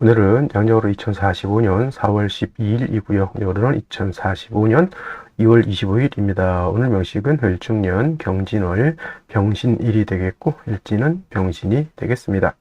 오늘은 양력으로 2045년 4월 12일이고요. 오늘은 2045년 2월 25일입니다. 오늘 명식은 을중년 경진월 병신일이 되겠고 일지는 병신이 되겠습니다.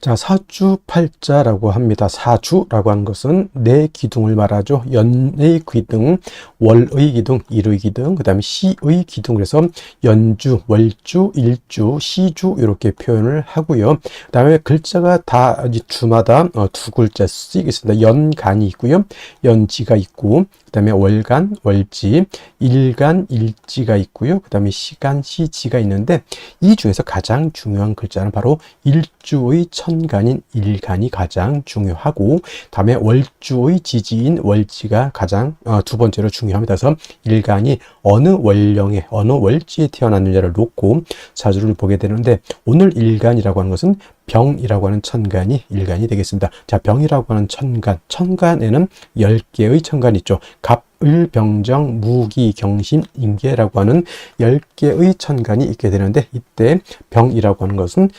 자, 사주팔자라고 합니다. 사주라고 하는 것은 네 기둥을 말하죠. 연의 기둥, 월의 기둥, 일의 기둥, 그 다음에 시의 기둥. 그래서 연주, 월주, 일주, 시주 이렇게 표현을 하고요. 그 다음에 글자가 다 주마다 두 글자씩 있습니다. 연간이 있고요. 연지가 있고, 그 다음에 월간, 월지, 일간, 일지가 있고요. 그 다음에 시간, 시지가 있는데 이 중에서 가장 중요한 글자는 바로 일주의 천간인 일간이 가장 중요하고, 다음에 월주의 지지인 월지가 가장 두 번째로 중요합니다. 그래서 일간이 어느 월령에 어느 월지에 태어났느냐를 놓고 사주를 보게 되는데, 오늘 일간이라고 하는 것은 병이라고 하는 천간이 일간이 되겠습니다. 자, 병이라고 하는 천간, 천간에는 10개의 천간이 있죠. 갑, 을, 병정, 무기, 경신, 임계라고 하는 10개의 천간이 있게 되는데, 이때 병이라고 하는 것은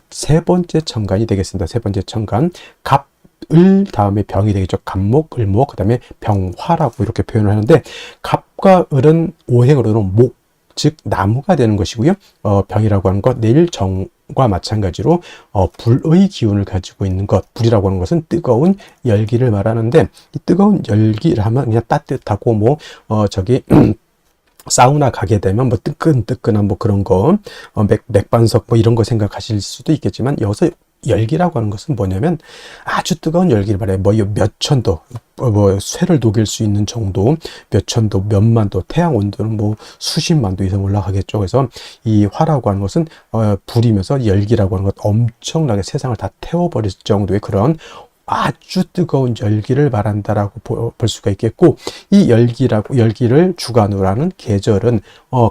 세 번째 천간이 되겠습니다. 세 번째 천간, 갑, 을 다음에 병이 되겠죠. 갑목, 을목, 그 다음에 병화라고 이렇게 표현을 하는데, 갑과 을은 오행으로는 목, 즉 나무가 되는 것이고요. 병이라고 하는 것, 내일 정과 마찬가지로 불의 기운을 가지고 있는 것, 불이라고 하는 것은 뜨거운 열기를 말하는데, 이 뜨거운 열기를 하면 그냥 따뜻하고 저기 사우나 가게 되면 뜨끈뜨끈한 그런 거, 맥반석 이런 거 생각하실 수도 있겠지만, 여기서 열기라고 하는 것은 뭐냐면 아주 뜨거운 열기를 말해요. 몇 천도, 쇠를 녹일 수 있는 정도, 몇 천도, 몇만 도, 태양 온도는 수십만 도 이상 올라가겠죠. 그래서 이 화라고 하는 것은 불이면서 열기라고 하는 것, 엄청나게 세상을 다 태워버릴 정도의 그런 아주 뜨거운 열기를 말한다라고 볼 수가 있겠고, 이 열기를 주관으로 하는 계절은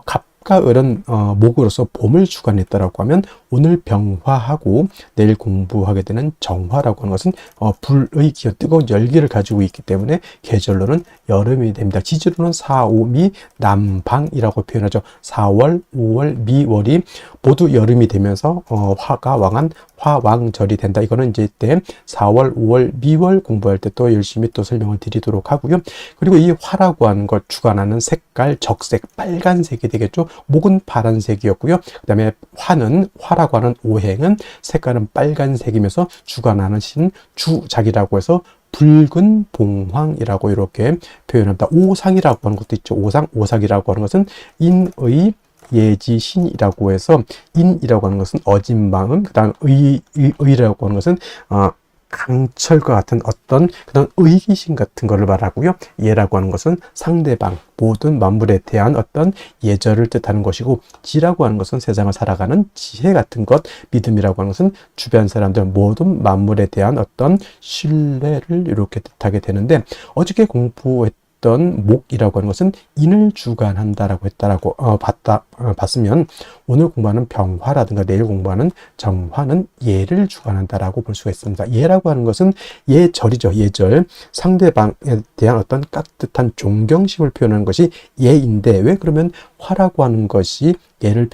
갑과 을은 목으로서 봄을 주관했다라고 하면, 오늘 병화하고 내일 공부하게 되는 정화라고 하는 것은 불의 기운, 뜨거운 열기를 가지고 있기 때문에 계절로는 여름이 됩니다. 지지로는 4, 5, 미, 남방이라고 표현하죠. 4월, 5월, 미월이 모두 여름이 되면서 화가 왕한 화왕절이 된다. 이거는 이제 이때 4월, 5월, 미월 공부할 때 또 열심히 또 설명을 드리도록 하고요. 그리고 이 화라고 하는 것 주관하는 색깔, 적색, 빨간색이 되겠죠. 목은 파란색이었고요. 그 다음에 화라고 하는 오행은 색깔은 빨간색이면서 주관하는 신 주작이라고 해서 붉은 봉황이라고 이렇게 표현합니다. 오상이라고 하는 것도 있죠. 오상이라고 하는 것은 인의 예지신이라고 해서, 인이라고 하는 것은 어진 마음, 그 다음 의라고 하는 것은 강철과 같은 어떤 그런 의기심 같은 것을 말하고요. 예라고 하는 것은 상대방, 모든 만물에 대한 어떤 예절을 뜻하는 것이고, 지라고 하는 것은 세상을 살아가는 지혜 같은 것, 믿음이라고 하는 것은 주변 사람들, 모든 만물에 대한 어떤 신뢰를 이렇게 뜻하게 되는데, 어저께 공부했던 목이라고 하는 것은 인을 주관한다라고 했다라고 봤으면, 오늘 공부하는 병화라든가 내일 공부하는 정화는 예를 주관한다라고 볼 수가 있습니다. 예라고 하는 것은 예절이죠. 예절, 상대방에 대한 어떤 깍듯한 존경심을 표현하는 것이 예인데, 왜 그러면 화라고 하는 것이 예를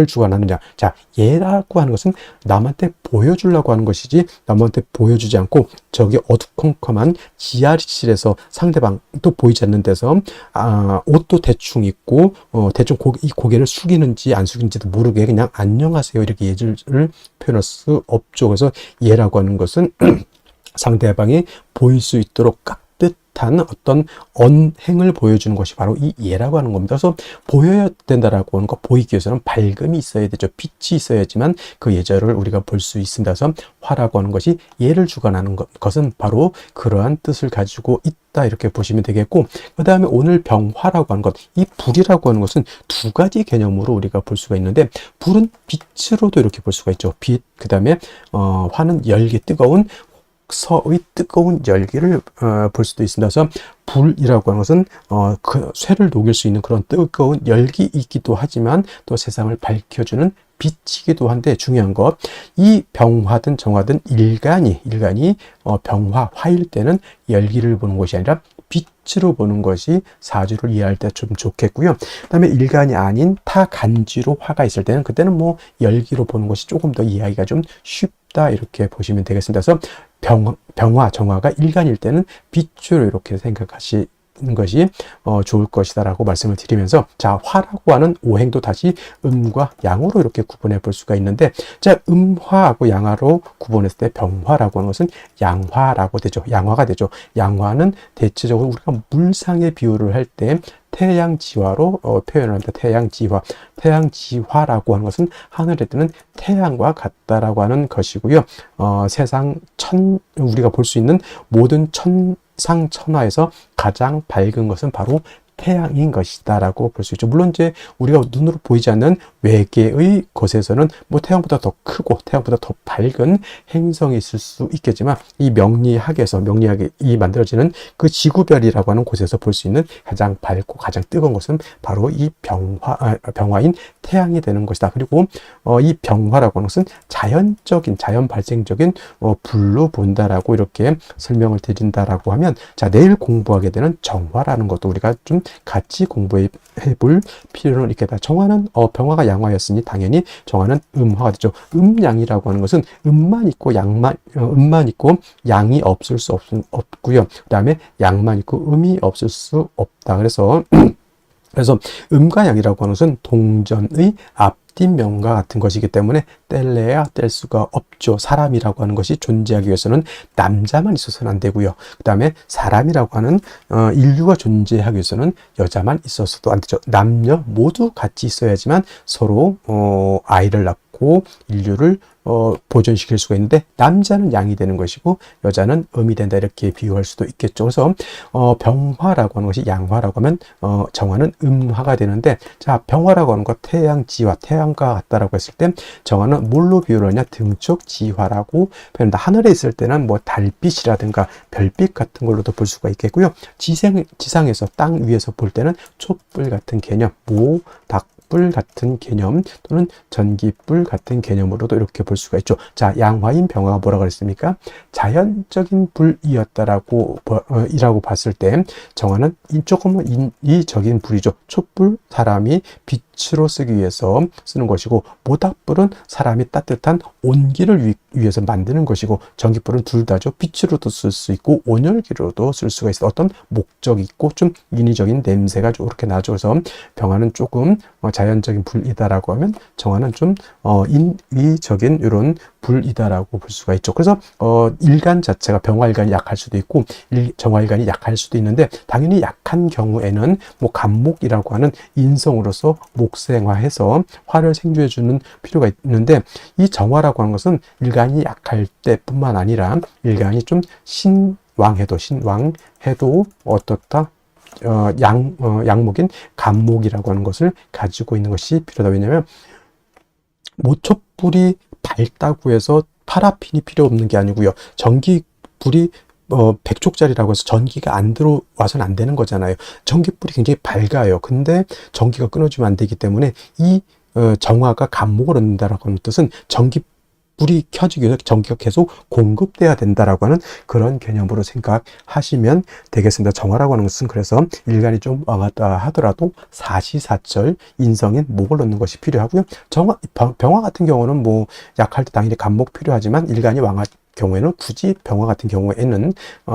주관하느냐? 자, 예라고 하는 것은 남한테 보여주려고 하는 것이지, 남한테 보여주지 않고 저기 어두컴컴한 지하실에서 상대방도 보이지 않는 데서 옷도 대충 입고 대충 이 고개를 숙이는지 안 숙이는지도 모르게 그냥 안녕하세요 이렇게 예절을 표현할 수 없죠. 그래서 예라고 하는 것은 상대방이 보일 수 있도록 깍듯한 어떤 언행을 보여주는 것이 바로 이 예라고 하는 겁니다. 그래서 보여야 된다라고 하는 거, 보이기 위해서는 밝음이 있어야 되죠. 빛이 있어야지만 그 예절을 우리가 볼 수 있습니다. 그래서 화라고 하는 것이 예를 주관하는 것은 바로 그러한 뜻을 가지고 있다, 이렇게 보시면 되겠고, 그 다음에 오늘 병화라고 하는 것, 이 불이라고 하는 것은 두 가지 개념으로 우리가 볼 수가 있는데, 불은 빛으로도 이렇게 볼 수가 있죠. 빛, 그 다음에 화는 열기, 뜨거운 서의 뜨거운 열기를 볼 수도 있습니다. 그래서 불이라고 하는 것은 그 쇠를 녹일 수 있는 그런 뜨거운 열기이기도 하지만, 또 세상을 밝혀주는 빛이기도 한데, 중요한 것, 이 병화든 정화든 일간이 병화, 화일 때는 열기를 보는 것이 아니라 빛으로 보는 것이 사주를 이해할 때 좀 좋겠고요. 그다음에 일간이 아닌 타간지로 화가 있을 때는 그때는 뭐 열기로 보는 것이 조금 더 이해하기가 좀 쉽다 이렇게 보시면 되겠습니다. 그래서 병화, 정화가 일간일 때는 빛으로 이렇게 생각하시 것이 좋을 것이다라고 말씀을 드리면서, 자, 화라고 하는 오행도 다시 음과 양으로 이렇게 구분해 볼 수가 있는데, 자, 음화하고 양화로 구분했을 때 병화라고 하는 것은 양화라고 되죠. 양화가 되죠. 양화는 대체적으로 우리가 물상의 비유를 할 때 태양지화로 표현을 한다. 태양지화. 태양지화라고 하는 것은 하늘에 뜨는 태양과 같다라고 하는 것이고요. 세상 우리가 볼 수 있는 모든 상천하에서 가장 밝은 것은 바로 태양인 것이다 라고 볼 수 있죠. 물론 이제 우리가 눈으로 보이지 않는 외계의 것에서는 뭐 태양보다 더 크고 태양보다 더 밝은 행성이 있을 수 있겠지만, 이 명리학이 만들어지는 그 지구별이라고 하는 곳에서 볼 수 있는 가장 밝고 가장 뜨거운 것은 바로 이 병화인 태양이 되는 것이다. 그리고 이 병화라고 하는 것은 자연 발생적인 불로 본다라고 이렇게 설명을 드린다라고 하면, 자, 내일 공부하게 되는 정화라는 것도 우리가 좀 같이 공부해 볼 필요는 있겠다. 정화는 병화가 양화였으니 당연히 정화는 음화가 되죠. 음양이라고 하는 것은 음만 있고 양이 없을 수 없고요. 그다음에 양만 있고 음이 없을 수 없다. 그래서 음과 양이라고 하는 것은 동전의 앞뒷면과 같은 것이기 때문에 뗄래야 뗄 수가 없죠. 사람이라고 하는 것이 존재하기 위해서는 남자만 있어서는 안 되고요. 그 다음에 사람이라고 하는 인류가 존재하기 위해서는 여자만 있어서도 안 되죠. 남녀 모두 같이 있어야지만 서로 아이를 낳고 인류를 보존시킬 수가 있는데, 남자는 양이 되는 것이고 여자는 음이 된다 이렇게 비유할 수도 있겠죠. 그래서 병화라고 하는 것이 양화라고 하면 정화는 음화가 되는데, 자, 병화라고 하는 것 태양지화, 태양과 같다라고 했을 때 정화는 뭘로 비유를 하냐? 등축 지화라고 표현한다. 하늘에 있을 때는 뭐 달빛이라든가 별빛 같은 걸로도 볼 수가 있겠고요. 지상에서 땅 위에서 볼 때는 촛불 같은 개념, 닭불 같은 개념 또는 전기불 같은 개념으로도 이렇게 볼 수가 있죠. 자, 양화인 병화가 뭐라고 그랬습니까? 자연적인 불이었다라고 이라고 봤을 때 정화는 조금은 인위적인 불이죠. 촛불, 사람이 빛으로 쓰기 위해서 쓰는 것이고, 모닥불은 사람이 따뜻한 온기를 위해서 만드는 것이고, 전기불은 둘 다죠. 빛으로도 쓸 수 있고 온열기로도 쓸 수가 있어. 어떤 목적이 있고 좀 인위적인 냄새가 이렇게 나죠. 그래서 병화는 조금 자연적인 불이다라고 하면 정화는 좀 인위적인 이런 불이다라고 볼 수가 있죠. 그래서 일간 자체가 병화일간이 약할 수도 있고 정화일간이 약할 수도 있는데, 당연히 약한 경우에는 뭐 간목이라고 하는 인성으로서 목생화해서 화를 생주해 주는 필요가 있는데, 이 정화라고 하는 것은 일간이 약할 때뿐만 아니라 일간이 좀 신왕해도 어떻다? 양목인 간목이라고 하는 것을 가지고 있는 것이 필요하다. 왜냐하면 모촛불이 밝다고 해서 파라핀이 필요 없는 게 아니고요. 전기불이 100족짜리라고 해서 전기가 안 들어와서는 안 되는 거잖아요. 전기불이 굉장히 밝아요. 근데 전기가 끊어지면 안 되기 때문에 이 정화가 간목을 얻는다라고 하는 뜻은 불이 켜지기 위해서 전기가 계속 공급돼야 된다라고 하는 그런 개념으로 생각하시면 되겠습니다. 정화라고 하는 것은 그래서 일간이 좀 왕하다 하더라도 사시사철 인성인 목을 얻는 것이 필요하고요. 병화 같은 경우는 뭐 약할 때 당연히 간목 필요하지만, 일간이 왕할 경우에는 굳이 병화 같은 경우에는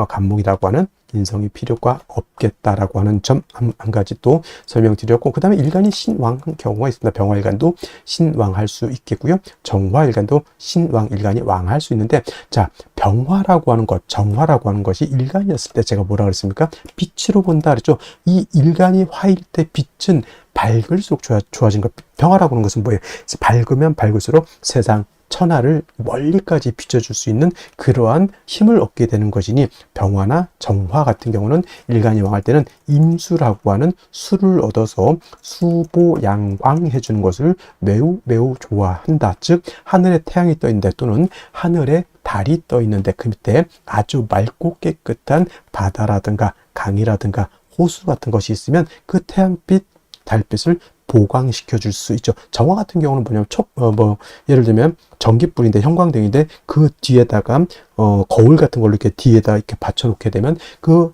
간목이라고 하는 인성이 필요가 없겠다라고 하는 점 한 가지 또 설명드렸고, 그 다음에 일간이 신왕한 경우가 있습니다. 병화일간도 신왕할 수 있겠고요. 정화일간도 신왕일간이 왕할 수 있는데, 자, 병화라고 하는 것, 정화라고 하는 것이 일간이었을 때 제가 뭐라 그랬습니까? 빛으로 본다 그랬죠. 이 일간이 화일 때 빛은 밝을수록 좋아진 것. 병화라고 하는 것은 뭐예요? 밝으면 밝을수록 세상 천하를 멀리까지 비춰줄 수 있는 그러한 힘을 얻게 되는 것이니, 병화나 정화 같은 경우는 일간이 왕할 때는 임수라고 하는 수를 얻어서 수보양왕해 주는 것을 매우 좋아한다. 즉, 하늘에 태양이 떠 있는데 또는 하늘에 달이 떠 있는데 그 밑에 아주 맑고 깨끗한 바다라든가 강이라든가 호수 같은 것이 있으면 그 태양빛, 달빛을 보강시켜 줄 수 있죠. 정화 같은 경우는 뭐냐면 예를 들면 전기불인데 형광등인데 그 뒤에다가 거울 같은 걸로 이렇게 뒤에다 이렇게 받쳐 놓게 되면 그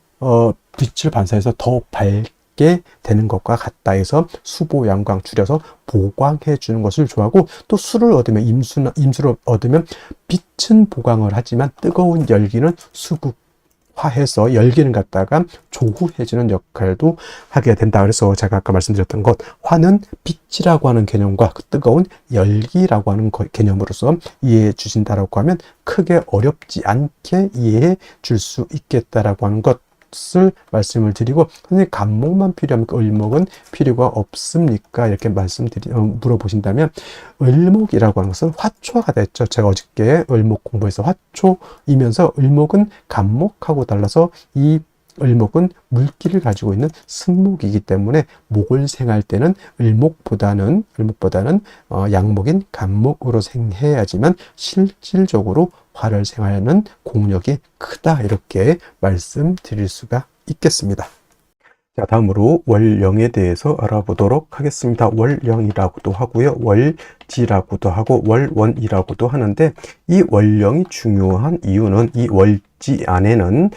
빛을 반사해서 더 밝게 되는 것과 같다 해서 수보, 양광 줄여서 보광해 주는 것을 좋아하고, 또 수를 얻으면 임수를 얻으면 빛은 보광을 하지만 뜨거운 열기는 수극화해서 열기를 갖다가 조후해주는 역할도 하게 된다. 그래서 제가 아까 말씀드렸던 것, 화는 빛이라고 하는 개념과 그 뜨거운 열기라고 하는 개념으로서 이해해 주신다라고 하면 크게 어렵지 않게 이해해 줄 수 있겠다라고 하는 것을 말씀을 드리고, 선생님 간목만 필요합니까? 을목은 필요가 없습니까? 이렇게 물어보신다면, 을목이라고 하는 것은 화초가 됐죠. 제가 어저께 을목 공부해서 화초이면서 을목은 간목하고 달라서 이 을목은 물기를 가지고 있는 승목이기 때문에 목을 생할 때는 을목보다는 양목인 간목으로 생해야지만 실질적으로 화를 생하는 공력이 크다, 이렇게 말씀드릴 수가 있겠습니다. 자, 다음으로 월령에 대해서 알아보도록 하겠습니다. 월령이라고도 하고요, 월지라고도 하고 월원이라고도 하는데, 이 월령이 중요한 이유는 이 월지 안에는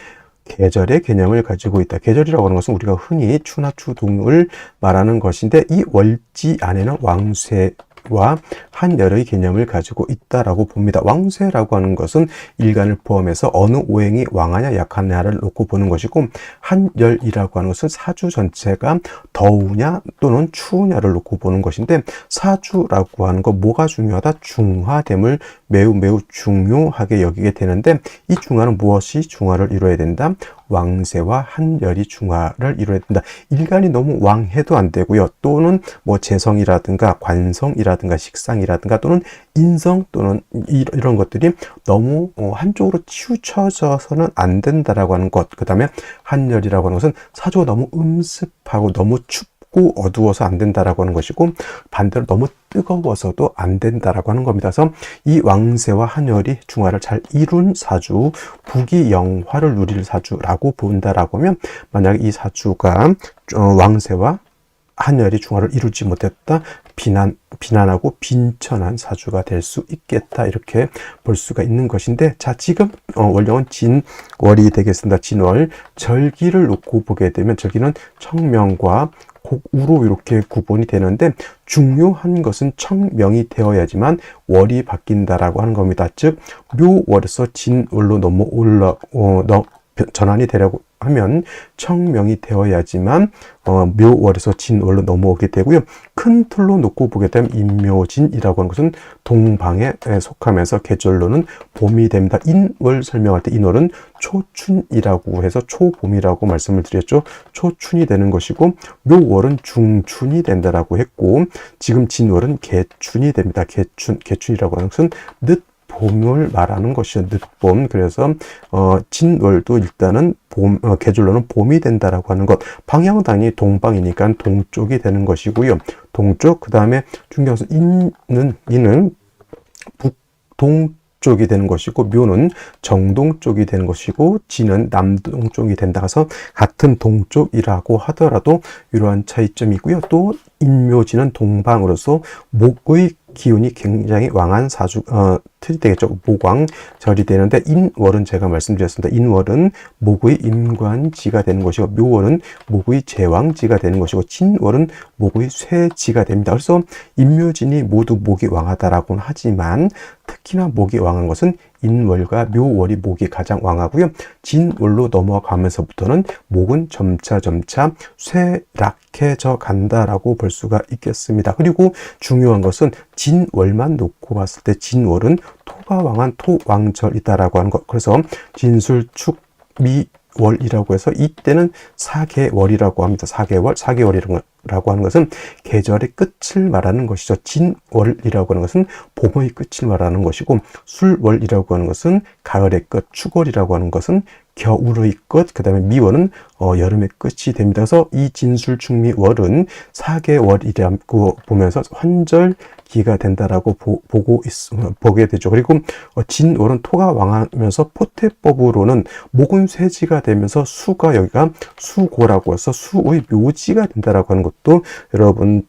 계절의 개념을 가지고 있다. 계절이라고 하는 것은 우리가 흔히 추나 추동을 말하는 것인데, 이 월지 안에는 왕쇠와 한열의 개념을 가지고 있다라고 봅니다. 왕쇠라고 하는 것은 일간을 포함해서 어느 오행이 왕하냐 약하냐를 놓고 보는 것이고, 한열이라고 하는 것은 사주 전체가 더우냐 또는 추우냐를 놓고 보는 것인데, 사주라고 하는 거 뭐가 중요하다? 중화됨을 매우 중요하게 여기게 되는데, 이 중화는 무엇이 중화를 이루어야 된다? 왕세와 한열이 중화를 이루어야 된다. 일간이 너무 왕해도 안 되고요. 또는 뭐 재성이라든가 관성이라든가 식상이라든가 또는 인성 또는 이런 것들이 너무 한쪽으로 치우쳐져서는 안 된다라고 하는 것. 그 다음에 한열이라고 하는 것은 사주가 너무 음습하고 너무 춥고 어두워서 안 된다라고 하는 것이고, 반대로 너무 뜨거워서도 안 된다라고 하는 겁니다. 그래서 이 왕세와 한열이 중화를 잘 이룬 사주, 북이 영화를 누릴 사주라고 본다라고 하면, 만약에 이 사주가 왕세와 한열이 중화를 이루지 못했다, 비난하고 빈천한 사주가 될 수 있겠다, 이렇게 볼 수가 있는 것인데, 자, 지금 월령은 진월이 되겠습니다. 진월, 절기를 놓고 보게 되면 절기는 청명과 곡우로 이렇게 구분이 되는데, 중요한 것은 청명이 되어야지만 월이 바뀐다라고 하는 겁니다. 즉 묘월에서 진월로 전환이 되려고 하면 청명이 되어야지만 묘월에서 진월로 넘어오게 되고요. 큰 틀로 놓고 보게 되면 인묘진이라고 하는 것은 동방에 속하면서 계절로는 봄이 됩니다. 인월 설명할 때 인월은 초춘이라고 해서 초봄이라고 말씀을 드렸죠. 초춘이 되는 것이고, 묘월은 중춘이 된다라고 했고, 지금 진월은 개춘이 됩니다. 개춘이라고 하는 것은 봄을 말하는 것이죠. 늦봄. 그래서 진월도 일단은 계절로는 봄이 된다라고 하는 것. 방향은 당연히 동방이니까 동쪽이 되는 것이고요. 동쪽. 그 다음에 중요한 것은 인은 북동쪽이 되는 것이고, 묘는 정동쪽이 되는 것이고, 진은 남동쪽이 된다 해서 같은 동쪽이라고 하더라도 이러한 차이점이 있고요. 또 인묘진은 동방으로서 목의 기운이 굉장히 왕한 틀이 되겠죠. 목왕절이 되는데, 인월은 제가 말씀드렸습니다. 인월은 목의 임관지가 되는 것이고, 묘월은 목의 제왕지가 되는 것이고, 진월은 목의 쇠지가 됩니다. 그래서 인묘진이 모두 목이 왕하다라고는 하지만, 특히나 목이 왕한 것은 인월과 묘월이 목이 가장 왕하고요. 진월로 넘어가면서부터는 목은 점차 쇠락해져 간다라고 볼 수가 있겠습니다. 그리고 중요한 것은 진월만 놓고 봤을 때 진월은 토가 왕한 토왕절이다라고 하는 것. 그래서 진술축미월이라고 해서 이때는 사계월이라고 합니다. 사계월이라고 하는 것은 계절의 끝을 말하는 것이죠. 진월이라고 하는 것은 봄의 끝을 말하는 것이고, 술월이라고 하는 것은 가을의 끝, 축월이라고 하는 것은 겨울의 끝, 그 다음에 미월은 여름의 끝이 됩니다. 그래서 이 진술축미월은 사계월이라고 보면서 환절기가 된다라고 보게 되죠. 그리고 진월은 토가 왕하면서 포태법으로는 목은 쇠지가 되면서 수가 여기가 수고라고 해서 수의 묘지가 된다라고 하는 것도 여러분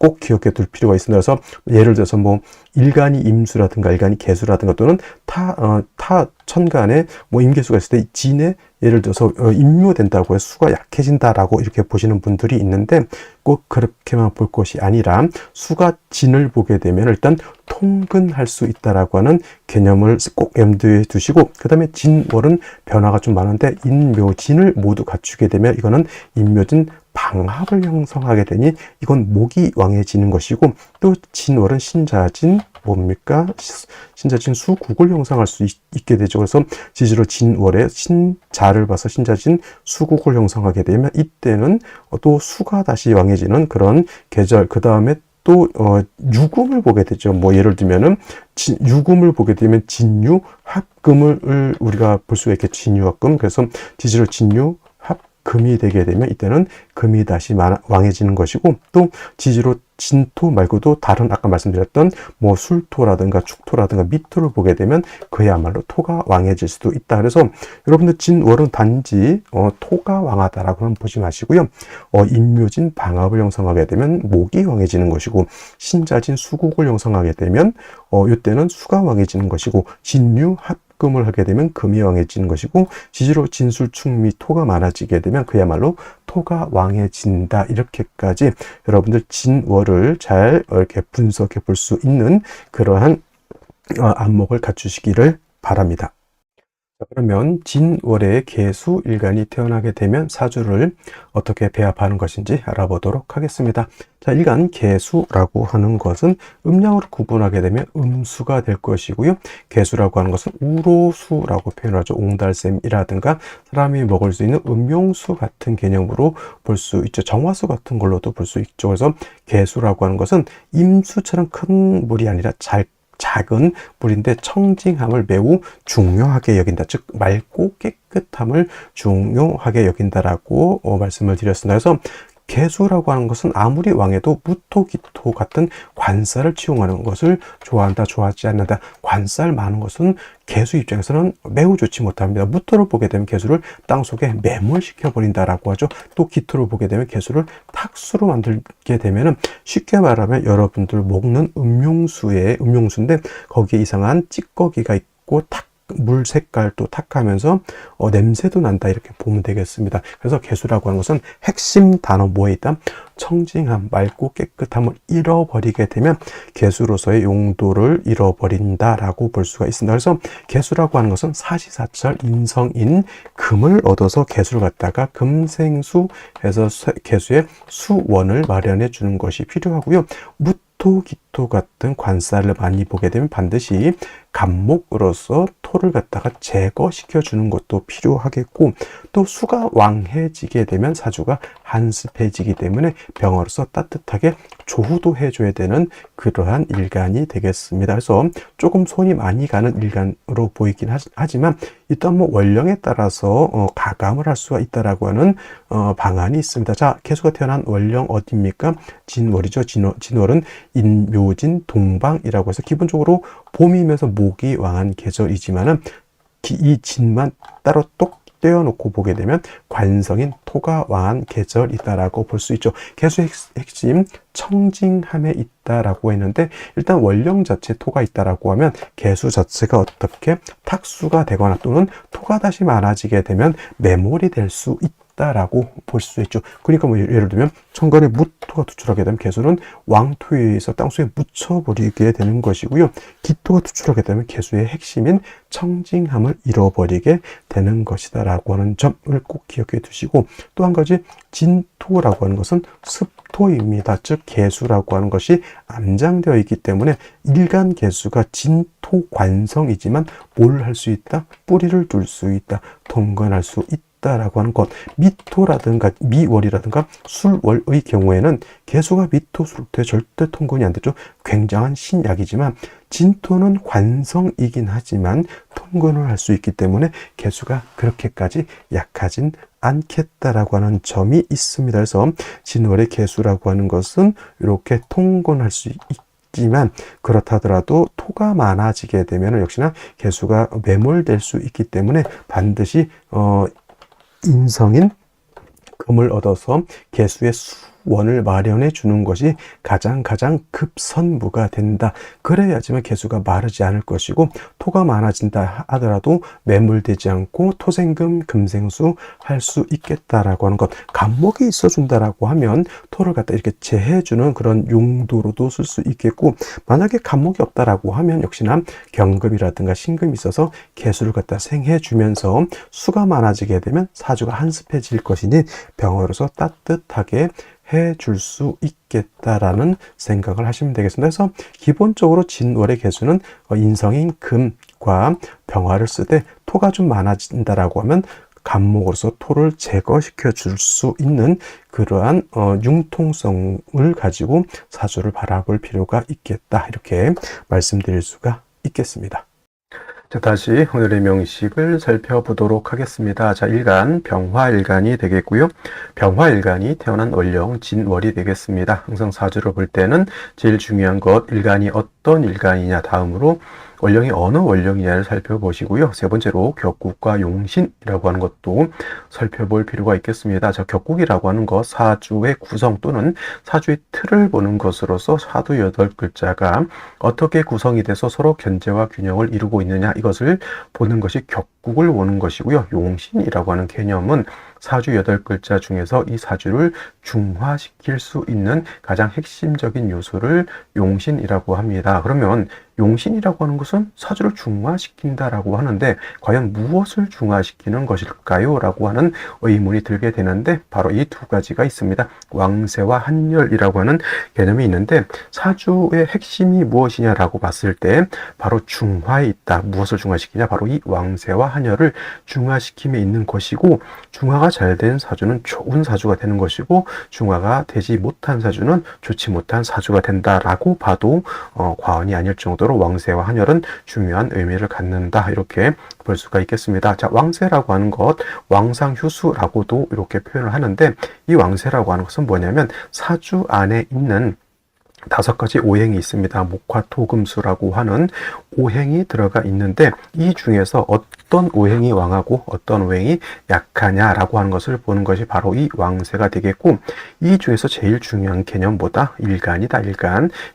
꼭 기억해 둘 필요가 있습니다. 그래서 예를 들어서 뭐 일간이 임수라든가 일간이 개수라든가 또는 타 천간에 뭐 임계수가 있을 때 진에 예를 들어서 임묘된다고 해서 수가 약해진다라고 이렇게 보시는 분들이 있는데 꼭 그렇게만 볼 것이 아니라 수가 진을 보게 되면 일단 통근할 수 있다라고 하는 개념을 꼭 염두에 두시고, 그 다음에 진월은 변화가 좀 많은데 인묘진을 모두 갖추게 되면 이거는 인묘진 방합을 형성하게 되니 이건 목이 왕해지는 것이고, 또 진월은 신자진 뭡니까? 신자진 수국을 형성할 수 있게 되죠. 그래서 지지로 진월에 신자를 봐서 신자진 수국을 형성하게 되면 이때는 또 수가 다시 왕해지는 그런 계절, 그 다음에 또 유금을 보게 되죠. 뭐 예를 들면은 유금을 보게 되면 진유 합금을 우리가 볼 수가 있겠죠. 진유 합금. 그래서 지지로 진유 금이 되게 되면 이때는 금이 다시 왕해지는 것이고, 또 지지로 진토 말고도 다른 아까 말씀드렸던 뭐 술토라든가 축토라든가 미토를 보게 되면 그야말로 토가 왕해질 수도 있다. 그래서 여러분들 진월은 단지 토가 왕하다라고는 보지 마시고요. 인묘진 방합을 형성하게 되면 목이 왕해지는 것이고, 신자진 수국을 형성하게 되면 이때는 수가 왕해지는 것이고, 진유 합금을 하게 되면 금이 왕해지는 것이고, 지지로 진술충미 토가 많아지게 되면 그야말로 토가 왕해진다. 이렇게까지 여러분들 진월을 잘 이렇게 분석해 볼 수 있는 그러한 안목을 갖추시기를 바랍니다. 그러면 진월에 개수 일간이 태어나게 되면 사주를 어떻게 배합하는 것인지 알아보도록 하겠습니다. 자, 일간 개수라고 하는 것은 음양으로 구분하게 되면 음수가 될 것이고요. 개수라고 하는 것은 우로수라고 표현하죠. 옹달샘이라든가 사람이 먹을 수 있는 음용수 같은 개념으로 볼 수 있죠. 정화수 같은 걸로도 볼 수 있죠. 그래서 개수라고 하는 것은 임수처럼 큰 물이 아니라 작은 물인데 청징함을 매우 중요하게 여긴다. 즉 맑고 깨끗함을 중요하게 여긴다라고 말씀을 드렸습니다. 그래서 개수라고 하는 것은 아무리 왕해도 무토, 기토 같은 관살을 치용하는 것을 좋아한다, 좋아하지 않는다. 관살 많은 것은 개수 입장에서는 매우 좋지 못합니다. 무토를 보게 되면 개수를 땅속에 매몰시켜 버린다라고 하죠. 또 기토를 보게 되면 개수를 탁수로 만들게 되면은 쉽게 말하면 여러분들 먹는 음용수인데 거기에 이상한 찌꺼기가 있고 물 색깔도 탁하면서 냄새도 난다, 이렇게 보면 되겠습니다. 그래서 개수라고 하는 것은 핵심 단어 뭐에 있다? 청징함, 맑고 깨끗함을 잃어버리게 되면 개수로서의 용도를 잃어버린다라고 볼 수가 있습니다. 그래서 개수라고 하는 것은 사시사철 인성인 금을 얻어서 개수를 갖다가 금생수 해서 개수의 수원을 마련해 주는 것이 필요하고요. 무토, 기토 같은 관살을 많이 보게 되면 반드시 간목으로서 토를 갖다가 제거시켜 주는 것도 필요하겠고, 또 수가 왕해지게 되면 사주가 한습해지기 때문에 병으로서 따뜻하게 조후도 해줘야 되는 그러한 일간이 되겠습니다. 그래서 조금 손이 많이 가는 일간으로 보이긴 하지만 일단 뭐 원령에 따라서 가감을 할 수가 있다라고 하는 방안이 있습니다. 자, 개수가 태어난 원령 어디입니까? 진월이죠. 진월은 인묘진 동방이라고 해서 기본적으로 봄이면서 목이 왕한 계절이지만은 이 진만 따로 똑 떼어놓고 보게 되면 관성인 토가 왕한 계절이다라고 볼 수 있죠. 개수의 핵심 청징함에 있다라고 했는데, 일단 원령 자체 토가 있다라고 하면 개수 자체가 어떻게 탁수가 되거나 또는 토가 다시 많아지게 되면 매몰이 될 수 있다라고 볼 수 있죠. 그러니까 뭐 예를 들면 천간에 무토가 투출하게 되면 개수는 왕토에 의해서 땅속에 묻혀버리게 되는 것이고요. 기토가 투출하게 되면 개수의 핵심인 청징함을 잃어버리게 되는 것이다 라고 하는 점을 꼭 기억해 두시고, 또 한 가지 진토라고 하는 것은 습토입니다. 즉 개수라고 하는 것이 암장되어 있기 때문에 일간 개수가 진토 관성이지만 뭘 할 수 있다? 뿌리를 둘 수 있다, 통근할 수 있다 라고 하는 것. 미토라든가 미월이라든가 술월의 경우에는 개수가 미토, 술토에 절대 통근이 안 되죠. 굉장한 신약이지만 진토는 관성이긴 하지만 통근을 할 수 있기 때문에 개수가 그렇게까지 약하진 않겠다라고 하는 점이 있습니다. 그래서 진월의 개수라고 하는 것은 이렇게 통근할 수 있지만, 그렇다 하더라도 토가 많아지게 되면 역시나 개수가 매몰될 수 있기 때문에 반드시 인성인 금을 얻어서 개수의 원을 마련해 주는 것이 가장 급선무가 된다. 그래야지만 개수가 마르지 않을 것이고, 토가 많아진다 하더라도 매몰되지 않고 토생금 금생수 할 수 있겠다라고 하는 것. 간목이 있어준다라고 하면 토를 갖다 이렇게 재해주는 그런 용도로도 쓸 수 있겠고, 만약에 간목이 없다라고 하면 역시나 경금이라든가 신금이 있어서 개수를 갖다 생해주면서 수가 많아지게 되면 사주가 한습해질 것이니 병화로서 따뜻하게 해줄 수 있겠다라는 생각을 하시면 되겠습니다. 그래서 기본적으로 진월의 개수는 인성인 금과 병화를 쓰되 토가 좀 많아진다라고 하면 간목으로서 토를 제거시켜 줄 수 있는 그러한 융통성을 가지고 사주를 바라볼 필요가 있겠다, 이렇게 말씀드릴 수가 있겠습니다. 자, 다시 오늘의 명식을 살펴보도록 하겠습니다. 자, 일간, 병화일간이 되겠고요. 병화일간이 태어난 월령, 진월이 되겠습니다. 항상 사주를 볼 때는 제일 중요한 것, 일간이 어떤 일간이냐, 다음으로 월령이 어느 월령이냐를 살펴보시고요. 세 번째로 격국과 용신이라고 하는 것도 살펴볼 필요가 있겠습니다. 자, 격국이라고 하는 것, 사주의 구성 또는 사주의 틀을 보는 것으로서 사두 8글자가 어떻게 구성이 돼서 서로 견제와 균형을 이루고 있느냐, 이것을 보는 것이 격국을 보는 것이고요. 용신이라고 하는 개념은 사주 8글자 중에서 이 사주를 중화시킬 수 있는 가장 핵심적인 요소를 용신이라고 합니다. 그러면 용신이라고 하는 것은 사주를 중화시킨다라고 하는데 과연 무엇을 중화시키는 것일까요? 라고 하는 의문이 들게 되는데 바로 이 두 가지가 있습니다. 왕세와 한열이라고 하는 개념이 있는데 사주의 핵심이 무엇이냐라고 봤을 때 바로 중화에 있다. 무엇을 중화시키냐? 바로 이 왕세와 한열을 중화시킴에 있는 것이고, 중화가 잘 된 사주는 좋은 사주가 되는 것이고, 중화가 되지 못한 사주는 좋지 못한 사주가 된다라고 봐도 과언이 아닐 정도로 왕세와 한열은 중요한 의미를 갖는다, 이렇게 볼 수가 있겠습니다. 자, 왕세라고 하는 것, 왕상휴수라고도 이렇게 표현을 하는데, 이 왕세라고 하는 것은 뭐냐면 사주 안에 있는 5가지 오행이 있습니다. 목화토금수라고 하는 오행이 들어가 있는데 이 중에서 어떤 오행이 왕하고 어떤 오행이 약하냐라고 하는 것을 보는 것이 바로 이 왕세가 되겠고, 이 중에서 제일 중요한 개념보다 일간이다.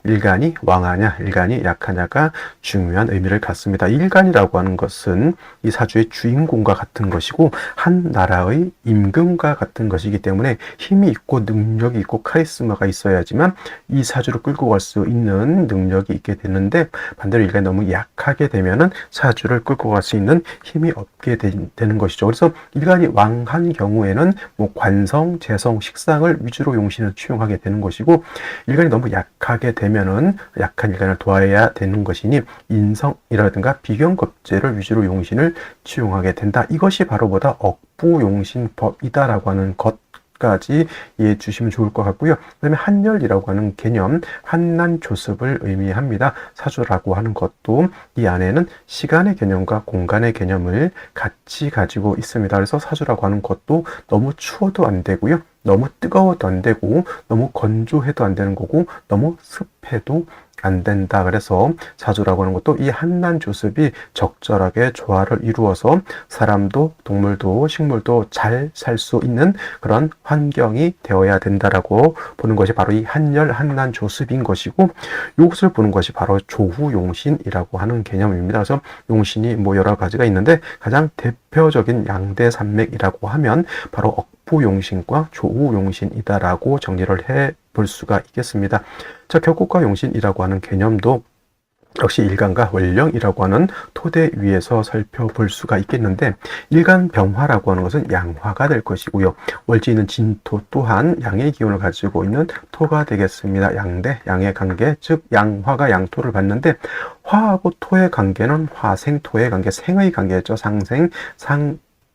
일간이 왕하냐 일간이 약하냐가 중요한 의미를 갖습니다. 일간이라고 하는 것은 이 사주의 주인공과 같은 것이고 한 나라의 임금과 같은 것이기 때문에 힘이 있고 능력이 있고 카리스마가 있어야지만 이 사주를 끌고 갈 수 있는 능력이 있게 되는데, 반대로 일간이 너무 약하게 되면은 사주를 끌고 갈 수 있는 힘이 없게 되는 것이죠. 그래서 일간이 왕한 경우에는 뭐 관성, 재성, 식상을 위주로 용신을 취용하게 되는 것이고, 일간이 너무 약하게 되면은 약한 일간을 도와야 되는 것이니 인성이라든가 비견겁제를 위주로 용신을 취용하게 된다. 이것이 바로 보다 억부용신법이다라고 하는 것까지 이해해 주시면 좋을 것 같고요. 그 다음에 한열이라고 하는 개념, 한난조습을 의미합니다. 사주라고 하는 것도 이 안에는 시간의 개념과 공간의 개념을 같이 가지고 있습니다. 그래서 사주라고 하는 것도 너무 추워도 안 되고요. 너무 뜨거워도 안 되고, 너무 건조해도 안 되는 거고, 너무 습해도 안 된다. 그래서 사주라고 하는 것도 이 한난조습이 적절하게 조화를 이루어서 사람도 동물도 식물도 잘 살 수 있는 그런 환경이 되어야 된다라고 보는 것이 바로 이 한열 한난조습인 것이고, 이것을 보는 것이 바로 조후용신이라고 하는 개념입니다. 그래서 용신이 뭐 여러 가지가 있는데 가장 대표적인 양대산맥이라고 하면 바로 억부용신과 조후용신이다라고 정리를 해 볼 수가 있겠습니다. 자, 격국과 용신이라고 하는 개념도 역시 일간과 월령이라고 하는 토대 위에서 살펴볼 수가 있겠는데, 일간 병화라고 하는 것은 양화가 될 것이고요. 월지는 진토 또한 양의 기운을 가지고 있는 토가 되겠습니다. 양대, 양의 관계, 즉 양화가 양토를 받는데, 화하고 토의 관계는 화생토의 관계, 생의 관계죠.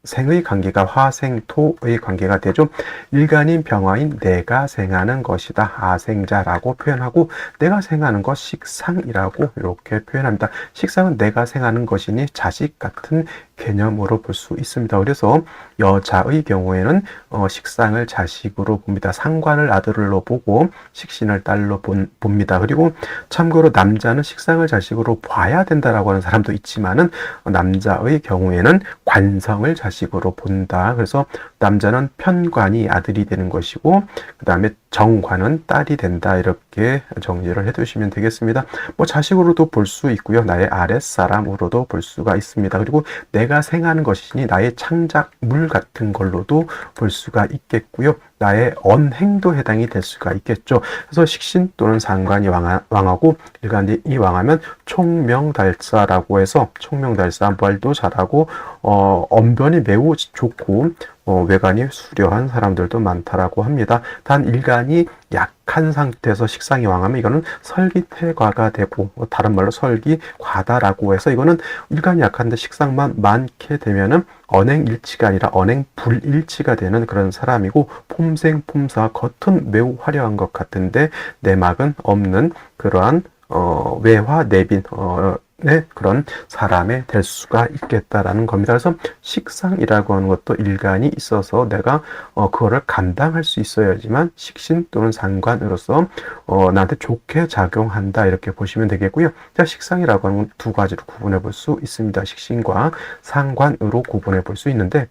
생의 관계가 화생토의 관계가 되죠. 일간인 병화인 내가 생하는 것이다. 아생자라고 표현하고, 내가 생하는 것 식상이라고 이렇게 표현합니다. 식상은 내가 생하는 것이니 자식 같은 개념으로 볼 수 있습니다. 그래서 여자의 경우에는 식상을 자식으로 봅니다. 상관을 아들로 보고 식신을 딸로 봅니다. 그리고 참고로 남자는 식상을 자식으로 봐야 된다라고 하는 사람도 있지만은 남자의 경우에는 관성을 자식으로 자식으로 본다. 그래서 남자는 편관이 아들이 되는 것이고 그 다음에 정관은 딸이 된다. 이렇게 정리를 해두시면 되겠습니다. 뭐 자식으로도 볼 수 있고요. 나의 아랫사람으로도 볼 수가 있습니다. 그리고 내가 생하는 것이니 나의 창작물 같은 걸로도 볼 수가 있겠고요. 나의 언행도 해당이 될 수가 있겠죠. 그래서 식신 또는 상관이 왕하고 일간이 왕하면 총명달사라고 해서 총명달사, 말도 잘하고 언변이 매우 좋고 외관이 수려한 사람들도 많다라고 합니다. 단 일간이 약한 상태에서 식상이 왕하면 이거는 설기퇴과가 되고 다른 말로 설기과다라고 해서 이거는 일간이 약한데 식상만 많게 되면은 언행일치가 아니라 언행불일치가 되는 그런 사람이고 폼생폼사 겉은 매우 화려한 것 같은데 내막은 없는 그러한 외화 내빈 그런 사람이 될 수가 있겠다라는 겁니다. 그래서 식상이라고 하는 것도 일간이 있어서 내가 그거를 감당할 수 있어야지만 식신 또는 상관으로서 나한테 좋게 작용한다 이렇게 보시면 되겠고요. 자, 식상이라고 하는 건 두 가지로 구분해 볼 수 있습니다. 식신과 상관으로 구분해 볼 수 있는데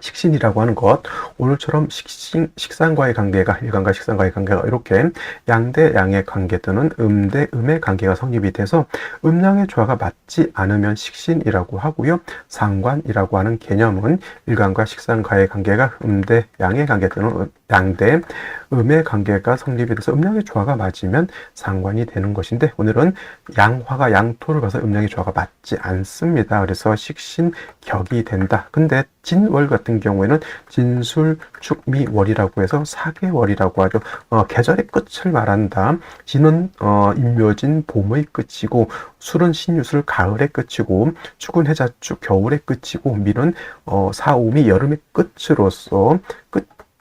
식신이라고 하는 것, 오늘처럼 식상과의 관계가, 일간과 식상과의 관계가 이렇게 양대 양의 관계 또는 음대 음의 관계가 성립이 돼서 음양의 조화가 맞지 않으면 식신이라고 하고요. 상관이라고 하는 개념은 일간과 식상과의 관계가 음대 양의 관계 또는 양대 음의 관계가 성립이 돼서 음양의 조화가 맞으면 상관이 되는 것인데 오늘은 양화가 양토를 봐서 음양의 조화가 맞지 않습니다. 그래서 식신격이 된다. 근데 진월 같은 경우에는 진술, 축미, 월이라고 해서 4개월이라고 하죠. 계절의 끝을 말한다. 진은 임묘진, 봄의 끝이고 술은 신유술, 가을의 끝이고 축은 해자축, 겨울의 끝이고 미는 사오미, 여름의 끝으로서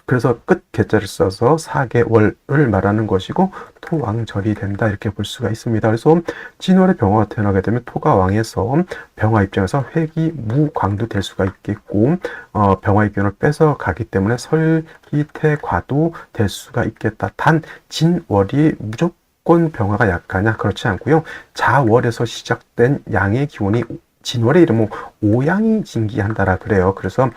그래서 끝 계절을 써서 4개월을 말하는 것이고 토왕절이 된다 이렇게 볼 수가 있습니다. 그래서 진월에 병화가 태어나게 되면 토가 왕에서 병화 입장에서 회기무광도 될 수가 있겠고 병화의 기운을 뺏어 가기 때문에 설기태과도 될 수가 있겠다. 단 진월이 무조건 병화가 약하냐? 그렇지 않고요. 자월에서 시작된 양의 기운이 진월의 이름은 오양이 진기한다라 그래요. 그래서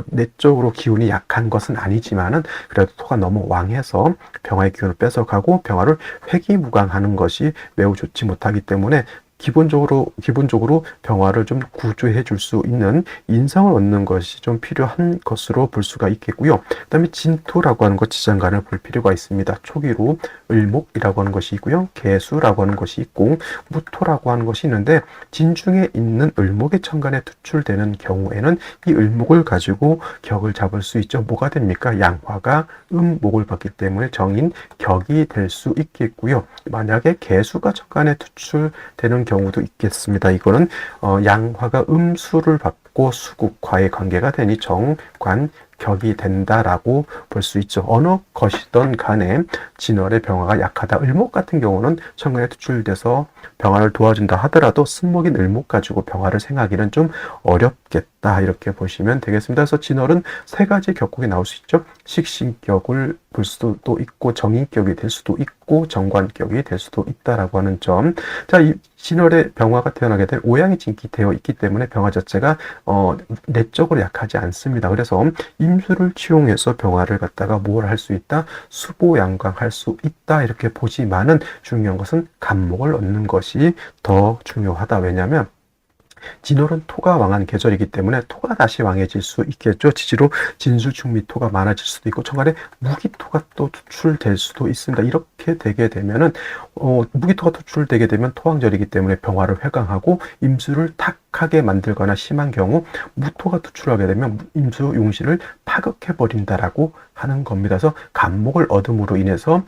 내적으로 기운이 약한 것은 아니지만은 그래도 토가 너무 왕해서 병화의 기운을 뺏어가고 병화를 회기무강하는 것이 매우 좋지 못하기 때문에 기본적으로 병화를 좀 구조해 줄 수 있는 인성을 얻는 것이 좀 필요한 것으로 볼 수가 있겠고요. 그 다음에 진토라고 하는 것 지장간을 볼 필요가 있습니다. 초기로 을목이라고 하는 것이 있고요. 개수라고 하는 것이 있고 무토라고 하는 것이 있는데 진중에 있는 을목의 천간에 투출되는 경우에는 이 을목을 가지고 격을 잡을 수 있죠. 뭐가 됩니까? 양화가 음목을 받기 때문에 정인 격이 될 수 있겠고요. 만약에 개수가 천간에 투출되는 경우도 있겠습니다. 이거는 양화가 음수를 받고 수국과의 관계가 되니 정관 격이 된다라고 볼 수 있죠. 어느 것이든 간에 진월의 병화가 약하다. 을목 같은 경우는 천간에 투출돼서 병화를 도와준다 하더라도 쓴목인 을목 가지고 병화를 생하기는 좀 어렵겠다 이렇게 보시면 되겠습니다. 그래서 진월은 세 가지 격국이 나올 수 있죠. 식신격을 볼 수도 있고 정인격이 될 수도 있고 정관격이 될 수도 있다라고 하는 점. 자, 이 진월에 병화가 태어나게 될 오양이 진기되어 있기 때문에 병화 자체가 내적으로 약하지 않습니다. 그래서 임수를 치용해서 병화를 갖다가 뭘 할 수 있다? 수보양광할 수 있다 이렇게 보지만은 중요한 것은 간목을 얻는 것이 더 중요하다. 왜냐하면 진월은 토가 왕한 계절이기 때문에 토가 다시 왕해질 수 있겠죠. 지지로 진수축미토가 많아질 수도 있고 천간에 무기토가 또 투출될 수도 있습니다. 이렇게 되게 되면은 무기토가 투출되게 되면 토왕절이기 때문에 병화를 회강하고 임수를 탁하게 만들거나 심한 경우 무토가 투출하게 되면 임수 용신을 파극해 버린다라고 하는 겁니다. 그래서 간목을 얻음으로 인해서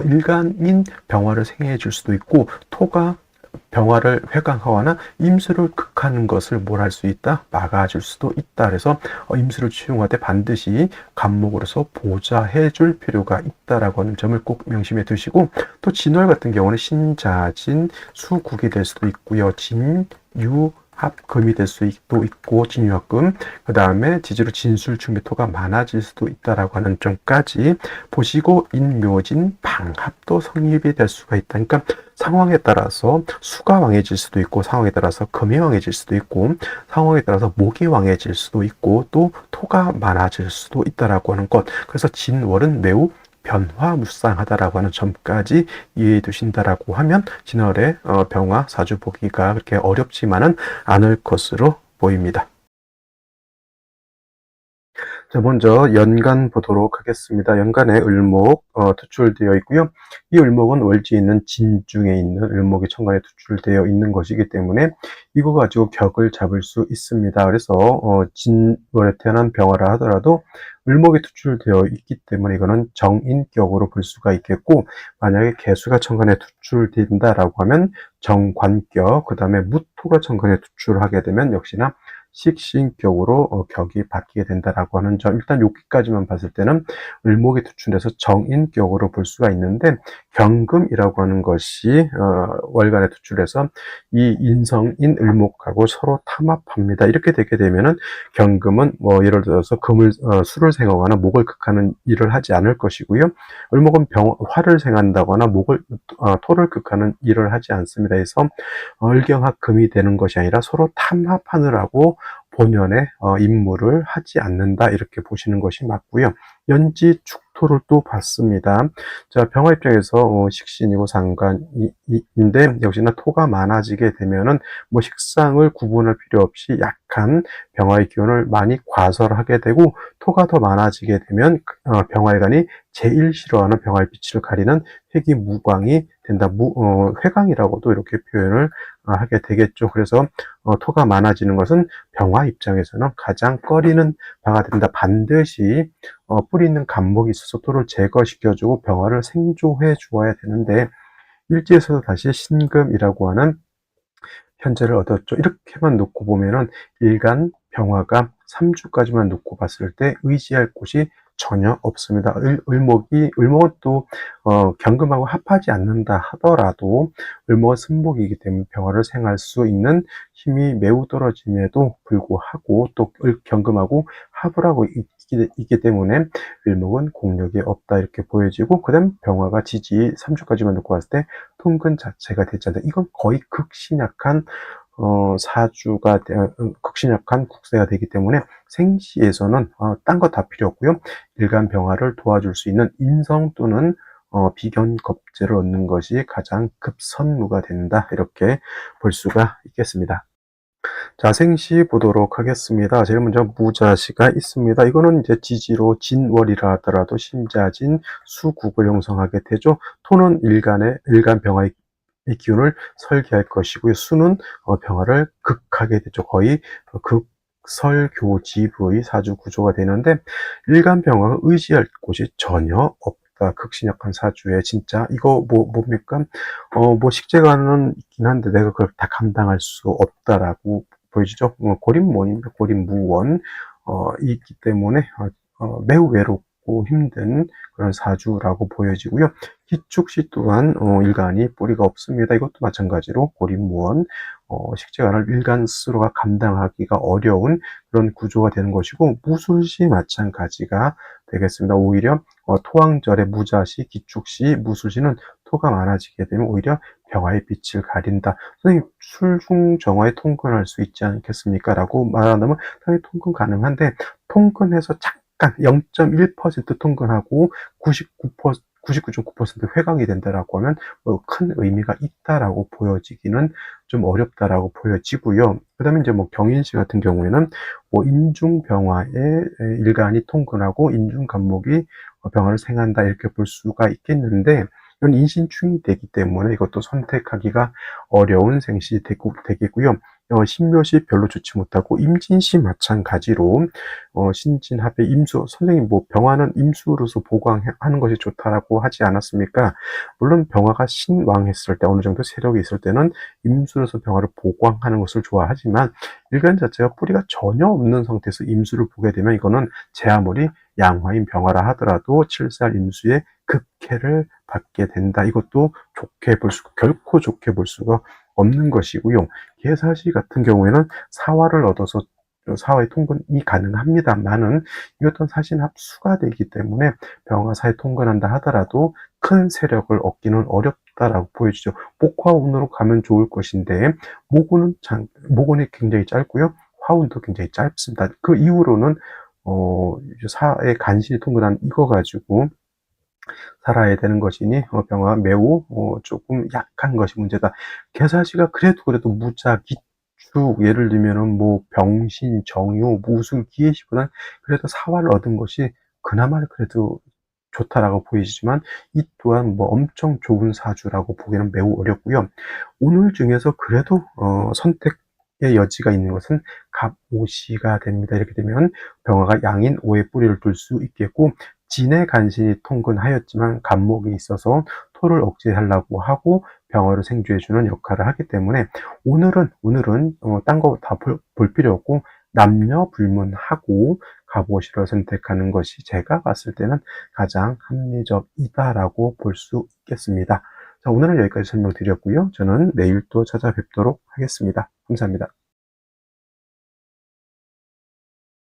일간인 병화를 생해해 줄 수도 있고 토가 병화를 회강하거나 임수를 극하는 것을 뭘 할 수 있다? 막아줄 수도 있다. 그래서 임수를 치용할 때 반드시 간목으로서 보좌해 줄 필요가 있다라고 하는 점을 꼭 명심해 두시고 또 진월 같은 경우는 신자진 수국이 될 수도 있고요. 진유 합금이 될 수도 있고 진유합금, 그 다음에 지지로 진술충미토가 많아질 수도 있다라고 하는 점까지 보시고 인묘진 방합도 성립이 될 수가 있다. 그러니까 상황에 따라서 수가 왕해질 수도 있고, 상황에 따라서 금이 왕해질 수도 있고, 상황에 따라서 목이 왕해질 수도 있고, 또 토가 많아질 수도 있다라고 하는 것. 그래서 진월은 매우 변화무쌍하다라고 하는 점까지 이해해 두신다라고 하면 진월의 병화 사주 보기가 그렇게 어렵지만은 않을 것으로 보입니다. 자, 먼저 연간 보도록 하겠습니다. 연간에 을목 투출되어 있고요. 이 을목은 월지에 있는 진중에 있는 을목이 천간에 투출되어 있는 것이기 때문에 이거 가지고 격을 잡을 수 있습니다. 그래서 진월에 태어난 병화라 하더라도 을목이 투출되어 있기 때문에 이거는 정인격으로 볼 수가 있겠고, 만약에 개수가 천간에 투출된다라고 하면 정관격, 그 다음에 무토가 천간에 투출하게 되면 역시나 식신격으로 격이 바뀌게 된다라고 하는 점. 일단 여기까지만 봤을 때는 을목이 투출해서 정인격으로 볼 수가 있는데, 경금이라고 하는 것이 월간에 투출해서 이 인성인 을목하고 서로 탐합합니다. 이렇게 되게 되면은 경금은 뭐 예를 들어서 수를 생하거나 목을 극하는 일을 하지 않을 것이고요. 을목은 화를 생한다거나 토를 극하는 일을 하지 않습니다. 그래서 을경합금이 되는 것이 아니라 서로 탐합하느라고 본연의 임무를 하지 않는다, 이렇게 보시는 것이 맞고요. 연지 축토를 또 봤습니다. 자, 병화 입장에서 식신이고 상관인데 역시나 토가 많아지게 되면은 뭐 식상을 구분할 필요 없이 약한 병화의 기운을 많이 과설하게 되고, 토가 더 많아지게 되면 병화의간이 제일 싫어하는 병화의 빛을 가리는 회기무광이 된다. 회광이라고도 이렇게 표현을 하게 되겠죠. 그래서 토가 많아지는 것은 병화 입장에서는 가장 꺼리는 바가 된다. 반드시 뿌리 있는 간목이 있어서 토를 제거시켜주고 병화를 생조해 주어야 되는데, 일지에서도 다시 신금이라고 하는 현재를 얻었죠. 이렇게만 놓고 보면은 일간 병화가 3주까지만 놓고 봤을 때 의지할 곳이 전혀 없습니다. 을목은 또 경금하고 합하지 않는다 하더라도 을목은 승복이기 때문에 병화를 생할 수 있는 힘이 매우 떨어짐에도 불구하고 또 경금하고 합을 하고 있기 때문에 을목은 공력이 없다, 이렇게 보여지고, 그 다음 병화가 지지 3주까지만 놓고 봤을 때 통근 자체가 되지 않는다. 이건 거의 극신약한 극신약한 국세가 되기 때문에 생시에서는 딴 거 다 필요 없고요. 일간 병화를 도와줄 수 있는 인성 또는 비견겁제를 얻는 것이 가장 급선무가 된다, 이렇게 볼 수가 있겠습니다. 자, 생시 보도록 하겠습니다. 제일 먼저 무자시가 있습니다. 이거는 이제 지지로 진월이라 하더라도 신자진 수국을 형성하게 되죠. 토는 일간 병화의 기운을 설계할 것이고요. 수는 병화를 극하게 되죠. 거의 극설교집의 사주 구조가 되는데, 일간 병화가 의지할 곳이 전혀 없다. 극신약한 사주에 진짜 이거 뭡니까? 뭐 식재관은 있긴 한데 내가 그걸 다 감당할 수 없다라고 보여지죠. 고립무원입니다. 고립무원 있기 때문에 매우 외롭고 힘든 그런 사주라고 보여지고요. 기축시 또한 일간이 뿌리가 없습니다. 이것도 마찬가지로 고립무원, 식재관을 일간 스스로가 감당하기가 어려운 그런 구조가 되는 것이고, 무술시 마찬가지가 되겠습니다. 오히려 토왕절의 무자시, 기축시, 무술시는 토가 많아지게 되면 오히려 병화의 빛을 가린다. 선생님, 술중정화에 통근할 수 있지 않겠습니까? 라고 말한다면 당연히 통근 가능한데, 통근해서 잠깐 0.1% 통근하고 99.9% 회광이 된다라고 하면 큰 의미가 있다라고 보여지기는 좀 어렵다라고 보여지고요. 그 다음에 이제 경인시 같은 경우에는 인중병화에 일간이 통근하고 인중간목이 병화를 생한다, 이렇게 볼 수가 있겠는데, 이건 인신충이 되기 때문에 이것도 선택하기가 어려운 생시 되겠고요. 신묘시 별로 좋지 못하고, 임진시 마찬가지로 신진합의 임수, 선생님 병화는 임수로서 보강하는 것이 좋다라고 하지 않았습니까? 물론 병화가 신왕했을 때, 어느 정도 세력이 있을 때는 임수로서 병화를 보강하는 것을 좋아하지만, 일간 자체가 뿌리가 전혀 없는 상태에서 임수를 보게 되면 이거는 제 아무리 양화인 병화라 하더라도 7살 임수의 극해를 받게 된다. 이것도 결코 좋게 볼 수가 없는 것이고요. 개사시 같은 경우에는 사화를 얻어서 사화의 통근이 가능합니다만은 이것도 사실 합수가 되기 때문에 병화사에 통근한다 하더라도 큰 세력을 얻기는 어렵다라고 보여지죠. 목화운으로 가면 좋을 것인데 목운이 굉장히 짧고요. 화운도 굉장히 짧습니다. 그 이후로는 사의 간신히 통근한 이거 가지고 살아야 되는 것이니 병화 매우 조금 약한 것이 문제다. 개사시가 그래도 무자, 기축, 예를 들면은 뭐 병신, 정유, 무술, 기해시보다는 그래도 사화를 얻은 것이 그나마 그래도 좋다라고 보이지만 이 또한 뭐 엄청 좋은 사주라고 보기는 매우 어렵고요. 오늘 중에서 그래도 선택의 여지가 있는 것은 갑오시가 됩니다. 이렇게 되면 병화가 양인 오의 뿌리를 둘 수 있겠고 진의 간신이 통근하였지만 간목이 있어서 토를 억제하려고 하고 병화를 생주해주는 역할을 하기 때문에 오늘은 딴 거 다 볼 필요 없고 남녀 불문하고 갑오시를 선택하는 것이 제가 봤을 때는 가장 합리적이다라고 볼 수 있겠습니다. 자, 오늘은 여기까지 설명드렸고요. 저는 내일 또 찾아뵙도록 하겠습니다. 감사합니다.